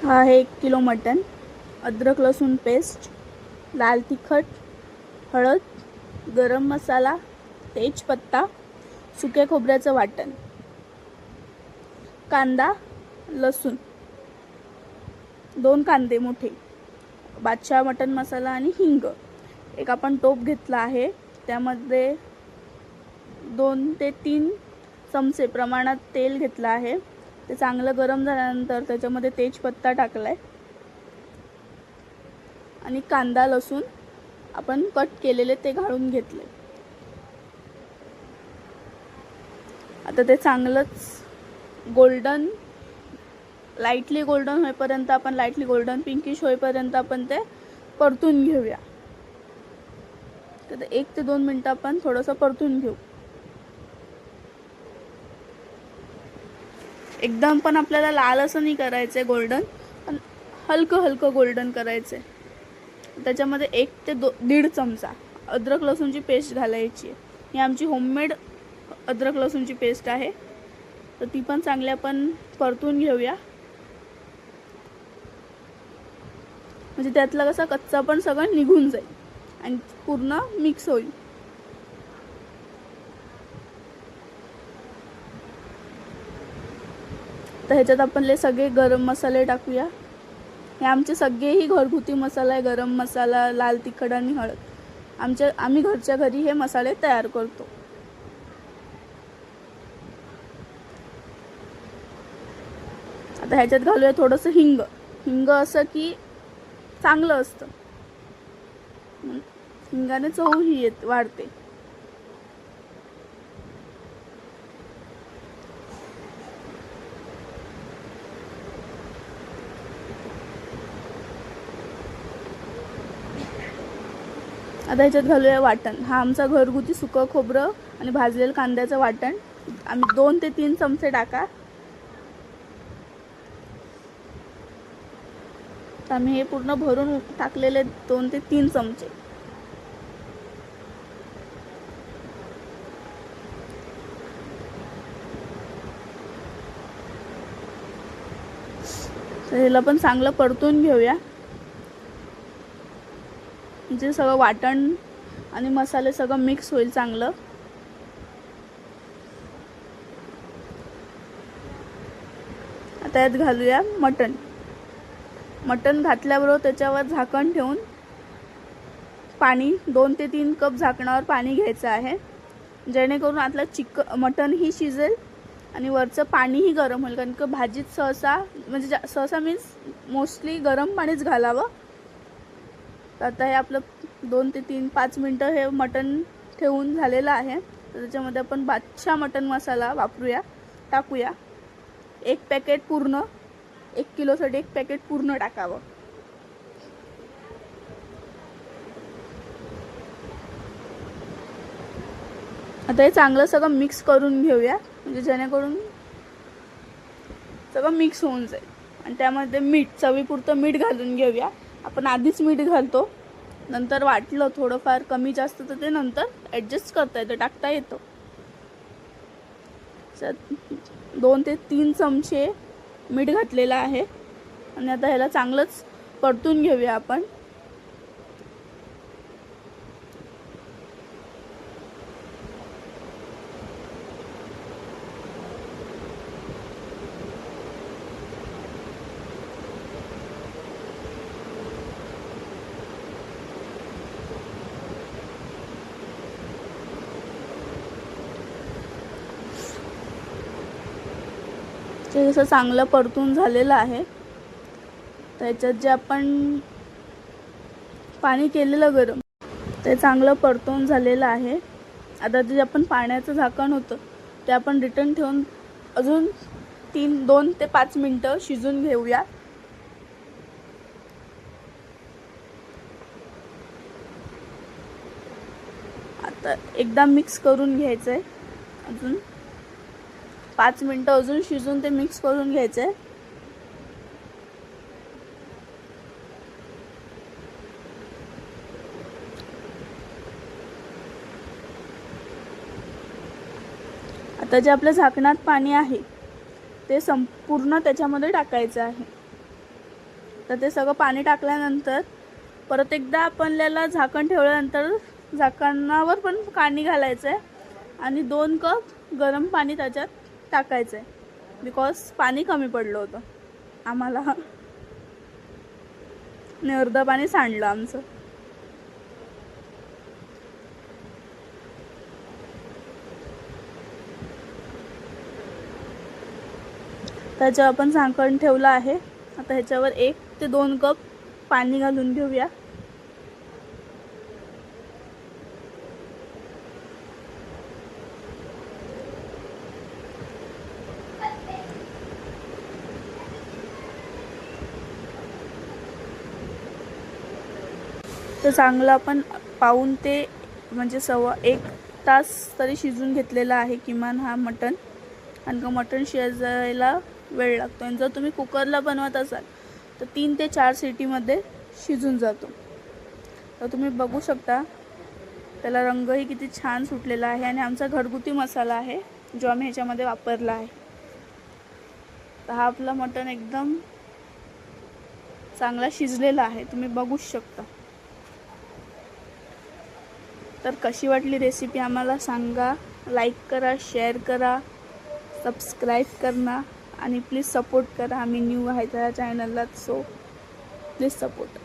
हा आहे 1 kilo mutton, अद्रक लसूण पेस्ट, लाल तिखट, हळद, गरम मसाला, तेजपत्ता, सुक्या खोबऱ्याचं वाटण, कांदा, लसूण, 2 कांदे मोठे, बादशाह मटन मसाला आणि हिंग. एक आपण टोप घेतला आहे, त्यामध्ये 2 ते 3 चमचे प्रमाणात तेल घेतलं आहे. ते चांगलं गरम झाल्यानंतर त्याच्यामध्ये तेजपत्ता टाकलाय आणि कांदा लसूण आपण कट केलेले ते घालून घेतले. आता ते चांगलंच गोल्डन लाईटली गोल्डन होईपर्यंत आपण लाईटली गोल्डन पिंकिश होईपर्यंत आपण ते परतून घेऊया. तर 1 ते 2 मिनिटं आपण थोडंसं परतून घेऊ. एकदम पण आपल्याला लाल असं नाही करायचंय गोल्डन, पण हलकं हलकं गोल्डन करायचंय. त्याच्यामध्ये 1 ते 1.5 चमचा अद्रक लसूणची पेस्ट घालायची. ही आमची होममेड अद्रक लसूणची पेस्ट आहे, तर ती पण चांगली आपण परतून घेऊया. म्हणजे त्यातला कसा कच्चा पण सगळं निघून जाईल आणि पूर्ण मिक्स होईल. तर ह्याच्यात आपण सगळे गरम मसाले टाकूया. हे आमचे सगळेही घरगुती मसाला आहे. गरम मसाला, लाल तिखट आणि हळद. आम्ही घरच्या घरी हे मसाले तयार करतो. आता ह्याच्यात घालूया थोडंसं हिंग. हिंग असं की चांगलं असतं, हिंगाने चव ही वाढते. आता ह्याच्यात घालूया वाटण. हा आमचा घरगुती सुकं खोबरं आणि भाजलेलं कांद्याचं वाटण. आम्ही 2 ते 3 चमचे टाका. तर आम्ही हे पूर्ण भरून टाकलेले 2 ते 3 चमचे. तर ह्याला पण चांगलं परतून घेऊया, म्हणजे सगळं वाटण आणि मसाले सगळं मिक्स होईल चांगलं. आता यात घालूया मटण. मटण घातल्याबरोबर त्याच्यावर झाकण ठेवून पाणी 2 ते 3 कप झाकणावर पाणी घ्यायचं आहे, जेणेकरून आतलं मटण ही शिजेल आणि वरचं पाणीही गरम होईल. कारण की भाजीत सहसा मीन्स मोस्टली गरम पाणीच घालावं. तर आता हे आपलं 2 ते 5 मिनटं हे मटण ठेवून झालेलं आहे. तर त्याच्यामध्ये आपण बादशाह मटण मसाला टाकूया. 1 पॅकेट पूर्ण, 1 किलोसाठी 1 पॅकेट पूर्ण टाकावं. आता हे चांगलं सगळं मिक्स करून घेऊया, म्हणजे जेणेकरून सगळं मिक्स होऊन जाईल. आणि त्यामध्ये मीठ, चवीपुरतं मीठ घालून घेऊया. आपण आधीच मीठ घालतो, नंतर वाटलं थोडंफार कमी जास्त तर ते नंतर ॲडजस्ट करता येतं, टाकता येतं. 2 ते 3 चमचे मीठ घातलेलं आहे. आणि आता ह्याला चांगलंच परतून घेऊया आपण. ते जसं चांगलं परतून झालेलं आहे, त्याच्यात जे आपण पाणी केलेलं गरम, ते चांगलं परतून झालेलं आहे. आता जे आपण पाण्याचं झाकण होतं ते आपण रिटर्न ठेवून अजून 2 ते 5 मिनटं शिजून घेऊया. आता एकदा मिक्स करून घ्यायचं आहे. अजून 5 मिनटं अजून शिजून ते मिक्स करून घ्यायचं आहे. आता जे आपल्या झाकणात पाणी आहे ते संपूर्ण त्याच्यामध्ये टाकायचं आहे. तर ते सगळं पाणी टाकल्यानंतर परत एकदा आपल्याला झाकण ठेवल्यानंतर झाकणावर पण पाणी घालायचं आहे आणि 2 कप गरम पाणी त्याच्यात टाकायचं आहे बिकॉज पाणी कमी पडलं होतं आम्हाला आणि अर्धं पाणी सांडलं आमचं. त्याच्यावर आपण झाकण ठेवलं आहे. आता ह्याच्यावर 1 ते 2 कप पाणी घालून घेऊया. तर चांगलं आपण पाऊण ते म्हणजे 1 तास तरी शिजून घेतलेला आहे किमान हा मटण. आणि का मटण शिजायला वेळ लागतो आणि जर तुम्ही कुकरला बनवत असाल तर 3 ते 4 शिटीमध्ये शिजून जातो. तर तुम्ही बघू शकता त्याला रंगही किती छान सुटलेला आहे आणि आमचा घरगुती मसाला आहे जो आम्ही ह्याच्यामध्ये वापरला आहे. तर हा आपला मटण एकदम चांगला शिजलेला आहे, तुम्ही बघू शकता. तर कशी वाटली रेसिपी आम्हाला सांगा. लाईक करा, शेअर करा, सबस्क्राईब करा आणि प्लीज सपोर्ट करा. आम्ही न्यू आहे त्या चॅनलला, सो प्लीज सपोर्ट.